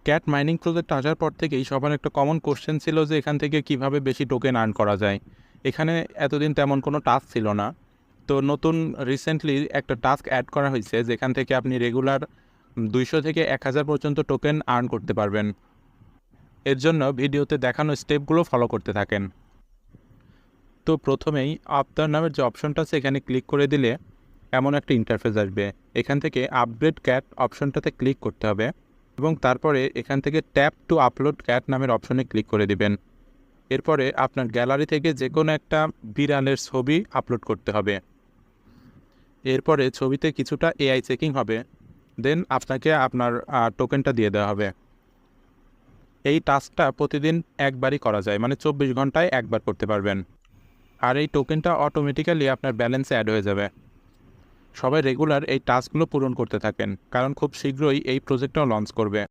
Cat mining project আসার পর থেকেই সবার একটা কমন কোশ্চেন ছিল যে এখান থেকে কিভাবে বেশি টোকেন আর্ন করা যায়। এখানে এতদিন তেমন কোনো টাস্ক ছিল না। তো নতুন রিসেন্টলি একটা টাস্ক অ্যাড করা হয়েছে যেখান থেকে আপনি রেগুলার 200 থেকে 1000 পর্যন্ত টোকেন আর্ন করতে পারবেন। এর জন্য ভিডিওতে দেখানো স্টেপগুলো ফলো করতে থাকেন। তো প্রথমেই আপনার নামের যে অপশনটা আছে এখানে ক্লিক করে দিলে এমন একটা ইন্টারফেস আসবে। এখান থেকে আপগ্রেড ক্যাট অপশনটাতে ক্লিক করতে হবে এবং তারপরে এখান থেকে ট্যাপ টু আপলোড ক্যাট নামের অপশনে ক্লিক করে দিবেন। এরপরে আপনার গ্যালারি থেকে যে কোনো একটা বিড়ালের ছবি আপলোড করতে হবে। এরপরে ছবিতে কিছুটা এআই চেকিং হবে, দেন আপনাকে আপনার টোকেনটা দিয়ে দেওয়া হবে। এই টাস্কটা প্রতিদিন একবারই করা যায়, মানে 24 ঘন্টায় একবার করতে পারবেন। আর এই টোকেনটা অটোমেটিক্যালি আপনার ব্যালেন্সে অ্যাড হয়ে যাবে। সবাই রেগুলার এই টাস্কগুলো পূরণ করতে থাকেন, কারণ খুব শীঘ্রই এই প্রজেক্টটাও লঞ্চ করবে।